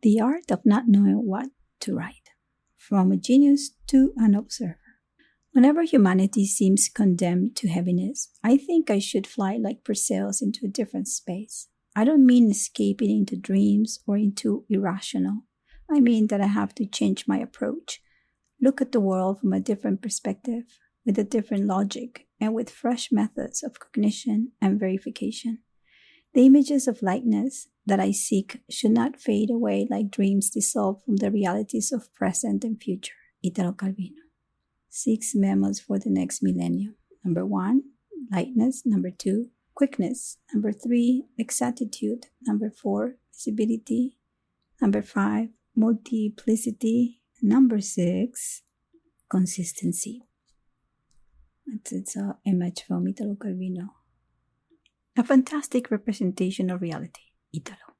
The art of not knowing what to write, from a genius to an observer. Whenever humanity seems condemned to heaviness, I think I should fly like Perseus into a different space. I don't mean escaping into dreams or into irrational. I mean that I have to change my approach, look at the world from a different perspective, with a different logic, and with fresh methods of cognition and verification. The images of lightness that I seek should not fade away like dreams dissolve from the realities of present and future. Italo Calvino. 6 memos for the next millennium. Number 1, lightness. Number 2, quickness. Number 3, exactitude. Number 4, visibility. Number 5, multiplicity. Number 6, consistency. It's an image from Italo Calvino. A fantastic representation of reality, Ítalo.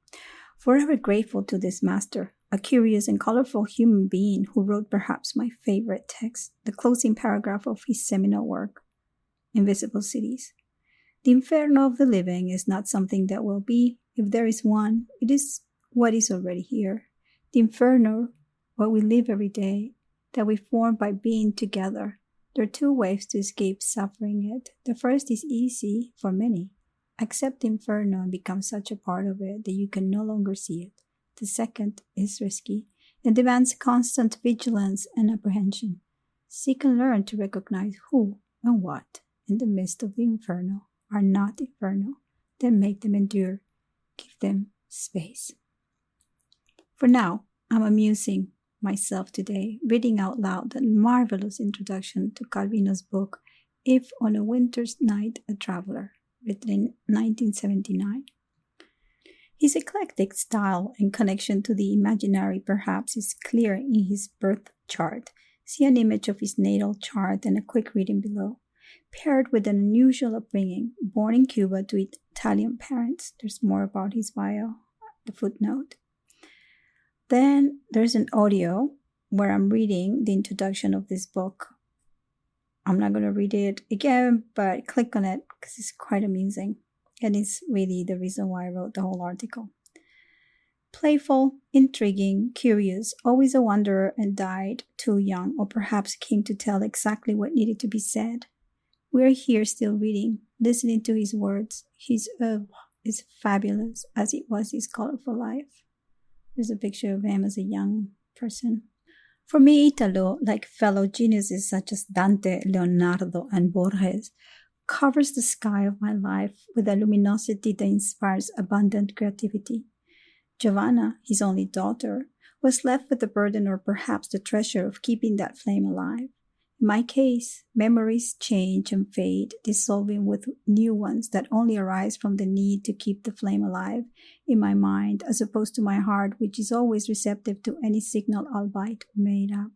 Forever grateful to this master, a curious and colorful human being who wrote perhaps my favorite text, the closing paragraph of his seminal work, Invisible Cities. The inferno of the living is not something that will be. If there is one, it is what is already here. The inferno, what we live every day, that we form by being together. There are 2 ways to escape suffering it. The first is easy for many. Accept the inferno and become such a part of it that you can no longer see it. The second is risky and demands constant vigilance and apprehension. Seek and learn to recognize who and what in the midst of the inferno are not infernal, then make them endure. Give them space. For now, I'm amusing myself today, reading out loud that marvelous introduction to Calvino's book, If on a Winter's Night a Traveler, written in 1979. His eclectic style and connection to the imaginary perhaps is clear in his birth chart. See an image of his natal chart and a quick reading below. Paired with an unusual upbringing, born in Cuba to Italian parents. There's more about his bio, the footnote. Then there's an audio where I'm reading the introduction of this book. I'm not going to read it again, but click on it because it's quite amusing. And it's really the reason why I wrote the whole article. Playful, intriguing, curious, always a wanderer, and died too young, or perhaps came to tell exactly what needed to be said. We're here still reading, listening to his words. His oeuvre is fabulous, as it was his colorful life. There's a picture of him as a young person. For me, Ítalo, like fellow geniuses such as Dante, Leonardo, and Borges, covers the sky of my life with a luminosity that inspires abundant creativity. Giovanna, his only daughter, was left with the burden or perhaps the treasure of keeping that flame alive. In my case, memories change and fade, dissolving with new ones that only arise from the need to keep the flame alive in my mind, as opposed to my heart, which is always receptive to any signal albeit made up.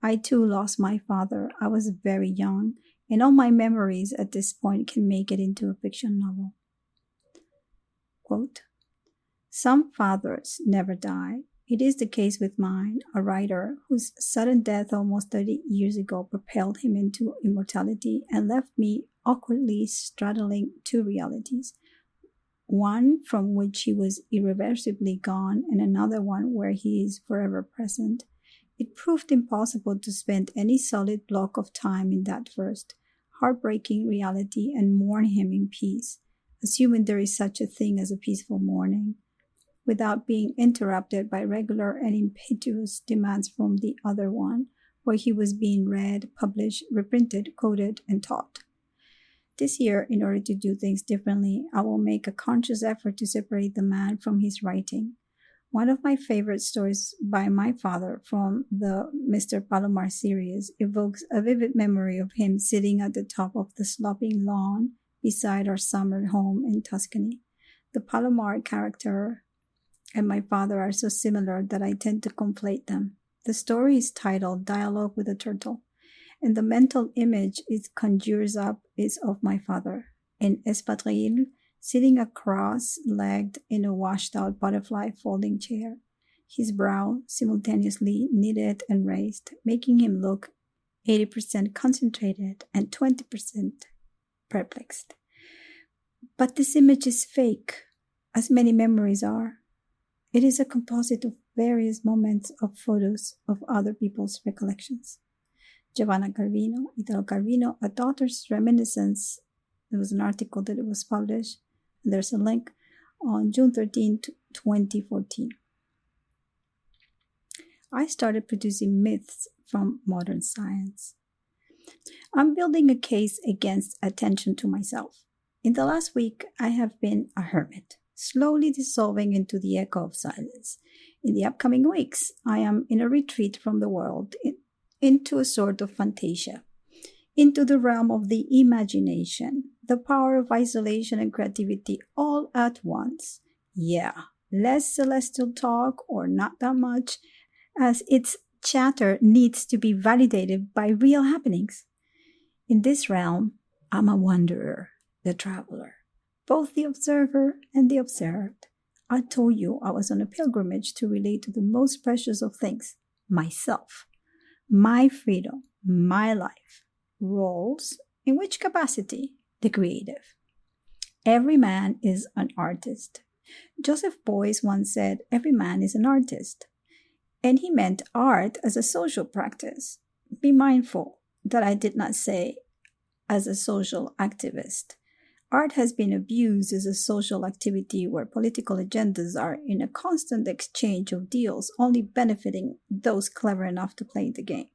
I too lost my father. I was very young, and all my memories at this point can make it into a fiction novel. Quote, "Some fathers never die. It is the case with mine, a writer whose sudden death almost 30 years ago propelled him into immortality and left me awkwardly straddling 2 realities, one from which he was irreversibly gone and another one where he is forever present. It proved impossible to spend any solid block of time in that first, heartbreaking reality and mourn him in peace, assuming there is such a thing as a peaceful mourning, without being interrupted by regular and impetuous demands from the other one, where he was being read, published, reprinted, quoted, and taught. This year, in order to do things differently, I will make a conscious effort to separate the man from his writing. One of my favorite stories by my father from the Mr. Palomar series evokes a vivid memory of him sitting at the top of the sloping lawn beside our summer home in Tuscany. The Palomar character and my father are so similar that I tend to conflate them. The story is titled Dialogue with a Turtle, and the mental image it conjures up is of my father, in espadrille, sitting cross-legged in a washed-out butterfly folding chair, his brow simultaneously knitted and raised, making him look 80% concentrated and 20% perplexed. But this image is fake, as many memories are. It is a composite of various moments of photos of other people's recollections. Italo Calvino, A Daughter's Reminiscence. There was an article that it was published. There's a link on June 13, 2014. I started producing myths from modern science. I'm building a case against attention to myself. In the last week, I have been a hermit, slowly dissolving into the echo of silence. In the upcoming weeks, I am in a retreat from the world, into a sort of fantasia, into the realm of the imagination, the power of isolation and creativity all at once. Yeah, less celestial talk or not that much, as its chatter needs to be validated by real happenings. In this realm, I'm a wanderer, the traveler, both the observer and the observed. I told you I was on a pilgrimage to relate to the most precious of things, myself, my freedom, my life. Roles, in which capacity? The creative. Every man is an artist. Joseph Beuys once said, every man is an artist. And he meant art as a social practice. Be mindful that I did not say as a social activist. Art has been abused as a social activity where political agendas are in a constant exchange of deals, only benefiting those clever enough to play the game.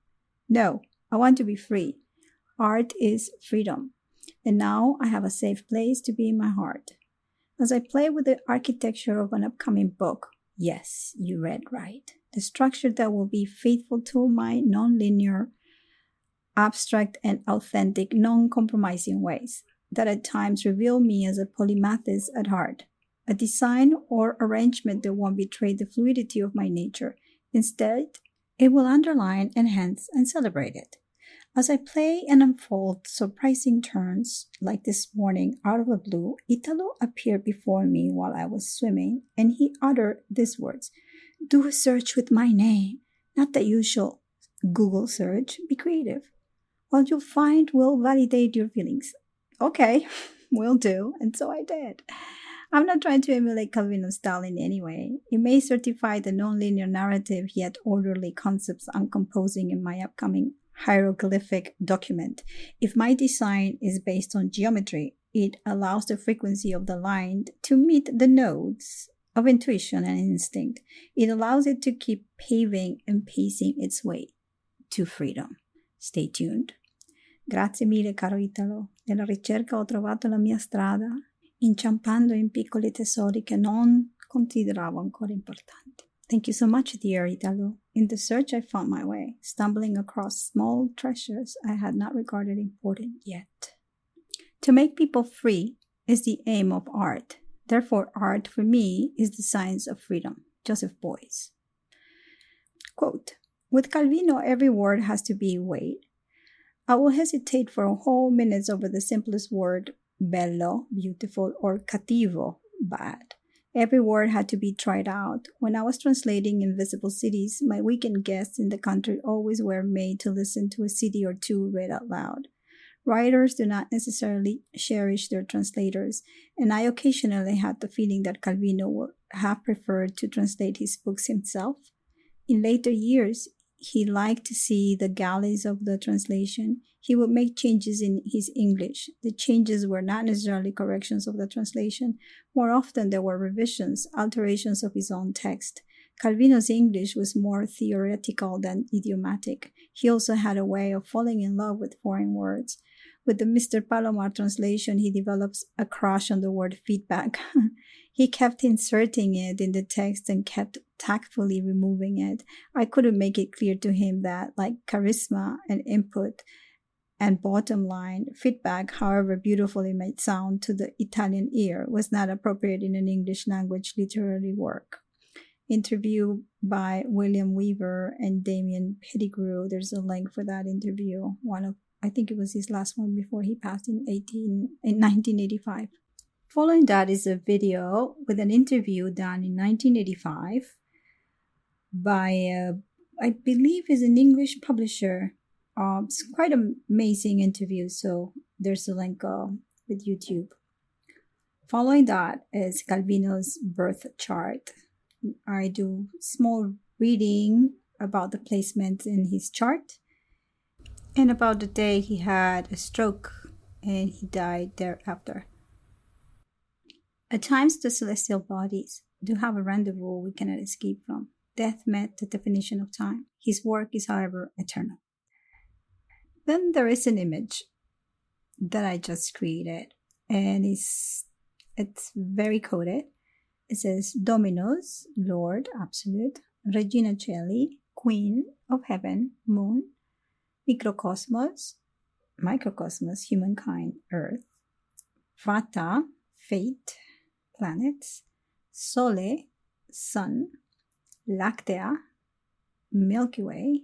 No, I want to be free. Art is freedom. And now I have a safe place to be in my heart. As I play with the architecture of an upcoming book, yes, you read right. The structure that will be faithful to my non-linear, abstract, and authentic, non-compromising ways that at times reveal me as a polymathist at heart. A design or arrangement that won't betray the fluidity of my nature. Instead, it will underline, enhance, and celebrate it. As I play and unfold surprising turns, like this morning, out of the blue, Ítalo appeared before me while I was swimming, and he uttered these words, "Do a search with my name, not the usual Google search. Be creative. What you'll find will validate your feelings." Okay, will do, and so I did. I'm not trying to emulate Calvino's style in any way. It may certify the non-linear narrative yet orderly concepts I'm composing in my upcoming hieroglyphic document. If my design is based on geometry, it allows the frequency of the line to meet the nodes of intuition and instinct. It allows it to keep paving and pacing its way to freedom. Stay tuned. Grazie mille, caro Ítalo. Nella ricerca ho trovato la mia strada, inciampando in piccoli tesori che non consideravo ancora importanti. Thank you so much, dear Ítalo. In the search, I found my way, stumbling across small treasures I had not regarded important yet. To make people free is the aim of art. Therefore, art for me is the science of freedom. Joseph Beuys. Quote, with Calvino, every word has to be weighed. I will hesitate for a whole minute over the simplest word, bello, beautiful, or cattivo, bad. Every word had to be tried out. When I was translating Invisible Cities, my weekend guests in the country always were made to listen to a city or two read out loud. Writers do not necessarily cherish their translators, and I occasionally had the feeling that Calvino would have preferred to translate his books himself. In later years, he liked to see the galleys of the translation. He would make changes in his English. The changes were not necessarily corrections of the translation. More often, there were revisions, alterations of his own text. Calvino's English was more theoretical than idiomatic. He also had a way of falling in love with foreign words. With the Mr. Palomar translation, he develops a crush on the word feedback. He kept inserting it in the text and kept tactfully removing it. I couldn't make it clear to him that, like charisma and input and bottom line, feedback, however beautiful it might sound to the Italian ear, was not appropriate in an English language literary work. Interview by William Weaver and Damien Pettigrew. There's a link for that interview. I think it was his last one before he passed in 1985. Following that is a video with an interview done in 1985 by, I believe is an English publisher. It's quite an amazing interview, so there's a link with YouTube. Following that is Calvino's birth chart. I do small reading about the placement in his chart and about the day he had a stroke and he died thereafter. At times, the celestial bodies do have a rendezvous we cannot escape from. Death met the definition of time. His work is, however, eternal. Then there is an image that I just created, and it's very coded. It says Dominus, Lord, Absolute, Regina Coeli, Queen of Heaven, Moon, Microcosmos, Humankind, Earth, Vata, Fate, planets, Sole, Sun, Lactea, Milky Way,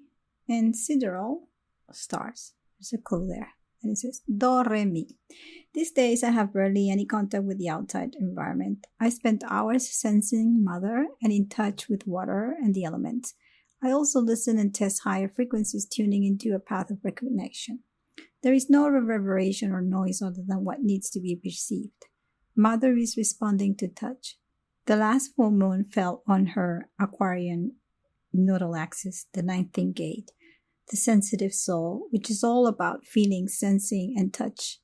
and Sidereal, stars. There's a clue there. And it says Do, Re, Mi. These days I have barely any contact with the outside environment. I spend hours sensing Mother and in touch with water and the elements. I also listen and test higher frequencies, tuning into a path of reconnection. There is no reverberation or noise other than what needs to be perceived. Mother is responding to touch. The last full moon fell on her Aquarian nodal axis, the 19th gate, the sensitive soul, which is all about feeling, sensing, and touch.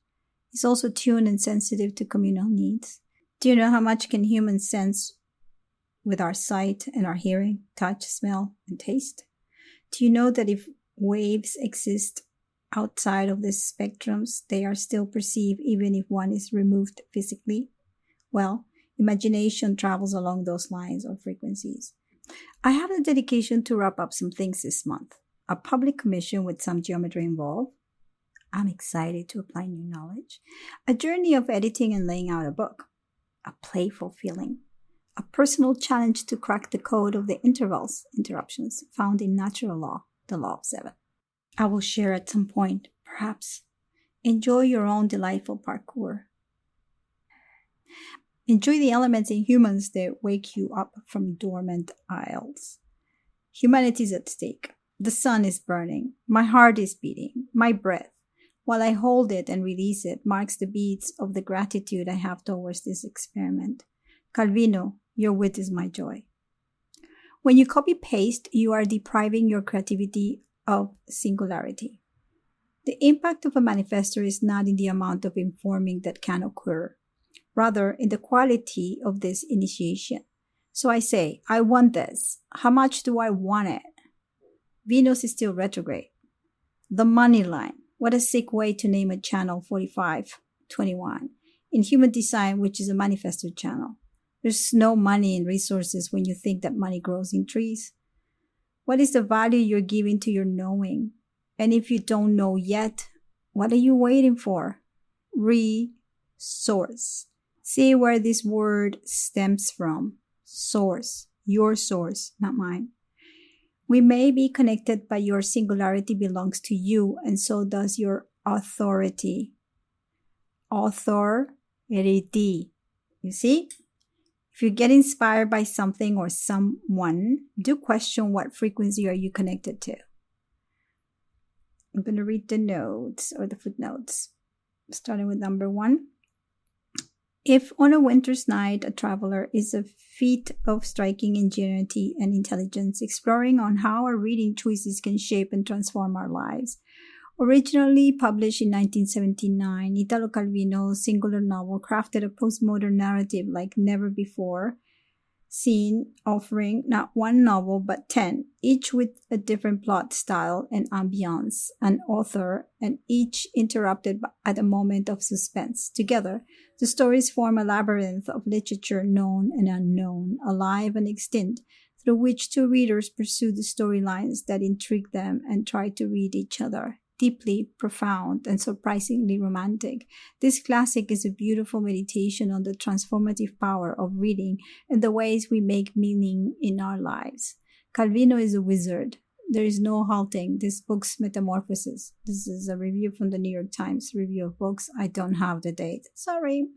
Is also tuned and sensitive to communal needs. Do you know how much can humans sense with our sight and our hearing, touch, smell, and taste? Do you know that if waves exist outside of these spectrums, they are still perceived even if one is removed physically? Well, imagination travels along those lines or frequencies. I have a dedication to wrap up some things this month. A public commission with some geometry involved. I'm excited to apply new knowledge. A journey of editing and laying out a book. A playful feeling. A personal challenge to crack the code of the interruptions found in natural law, the law of 7. I will share at some point, perhaps. Enjoy your own delightful parkour. Enjoy the elements in humans that wake you up from dormant isles. Humanity is at stake. The sun is burning. My heart is beating. My breath, while I hold it and release it, marks the beats of the gratitude I have towards this experiment. Calvino, your wit is my joy. When you copy-paste, you are depriving your creativity of singularity. The impact of a manifestor is not in the amount of informing that can occur, rather in the quality of this initiation. So I say, I want this. How much do I want it? Venus is still retrograde. The money line. What a sick way to name a channel 4521 in human design, which is a manifestor channel. There's no money and resources when you think that money grows in trees. What is the value you're giving to your knowing? And if you don't know yet, what are you waiting for? Resource. See where this word stems from. Source. Your source, not mine. We may be connected, but your singularity belongs to you, and so does your authority. Authority. You see? If you get inspired by something or someone, do question what frequency are you connected to. I'm going to read the notes or the footnotes, starting with number 1. If on a winter's night a traveler is a feat of striking ingenuity and intelligence, exploring on how our reading choices can shape and transform our lives. Originally published in 1979, Italo Calvino's singular novel crafted a postmodern narrative like never before seen, offering not one novel but 10, each with a different plot style and ambiance, an author, and each interrupted at a moment of suspense. Together, the stories form a labyrinth of literature known and unknown, alive and extinct, through which two readers pursue the storylines that intrigue them and try to read each other. Deeply profound and surprisingly romantic, this classic is a beautiful meditation on the transformative power of reading and the ways we make meaning in our lives. Calvino is a wizard. There is no halting this book's metamorphosis. This is a review from the New York Times Review of Books. I don't have the date. Sorry.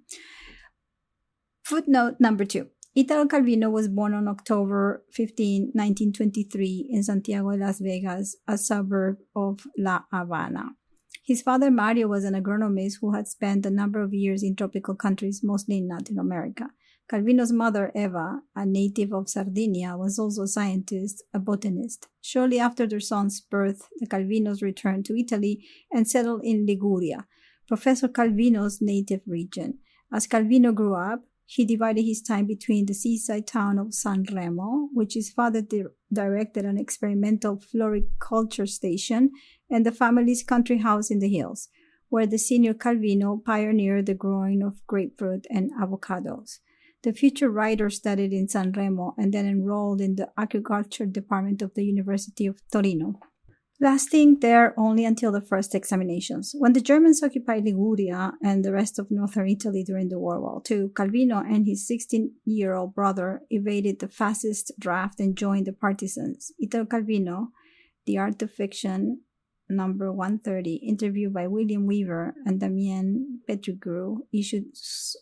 Footnote number 2. Italo Calvino was born on October 15, 1923 in Santiago de Las Vegas, a suburb of La Habana. His father, Mario, was an agronomist who had spent a number of years in tropical countries, mostly in Latin America. Calvino's mother, Eva, a native of Sardinia, was also a scientist, a botanist. Shortly after their son's birth, the Calvinos returned to Italy and settled in Liguria, Professor Calvino's native region. As Calvino grew up, he divided his time between the seaside town of San Remo, which his father directed an experimental floriculture station, and the family's country house in the hills, where the senior Calvino pioneered the growing of grapefruit and avocados. The future writer studied in San Remo and then enrolled in the agriculture department of the University of Torino, lasting there only until the first examinations. When the Germans occupied Liguria and the rest of northern Italy during the World War II, Calvino and his 16-year-old brother evaded the fascist draft and joined the partisans. Italo Calvino, The Art of Fiction, number 130, interview by William Weaver and Damien Pettigrew, issued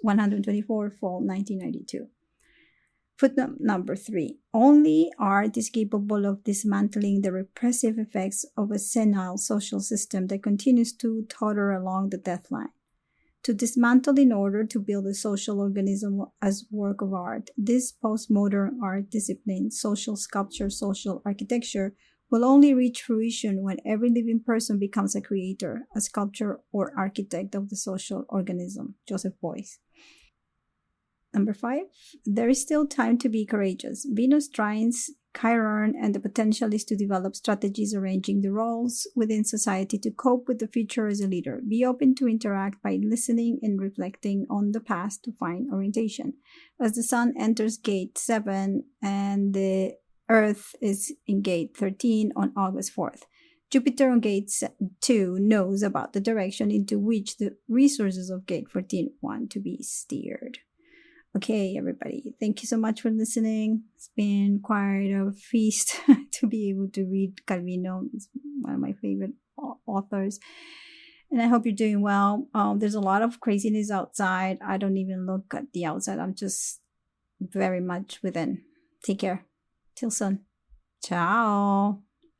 124, fall 1992. Footnote number 3. Only art is capable of dismantling the repressive effects of a senile social system that continues to totter along the death line. To dismantle in order to build a social organism as work of art, this postmodern art discipline, social sculpture, social architecture, will only reach fruition when every living person becomes a creator, a sculptor, or architect of the social organism. Joseph Beuys. Number 5. There is still time to be courageous. Venus trines Chiron, and the potential is to develop strategies arranging the roles within society to cope with the future as a leader. Be open to interact by listening and reflecting on the past to find orientation. As the Sun enters Gate 7 and the Earth is in Gate 13 on August 4th. Jupiter on Gate 2 knows about the direction into which the resources of Gate 14 want to be steered. Okay, everybody, thank you so much for listening. It's been quite a feast to be able to read Calvino. He's one of my favorite authors. And I hope you're doing well. There's a lot of craziness outside. I don't even look at the outside. I'm just very much within. Take care. Till soon. Ciao.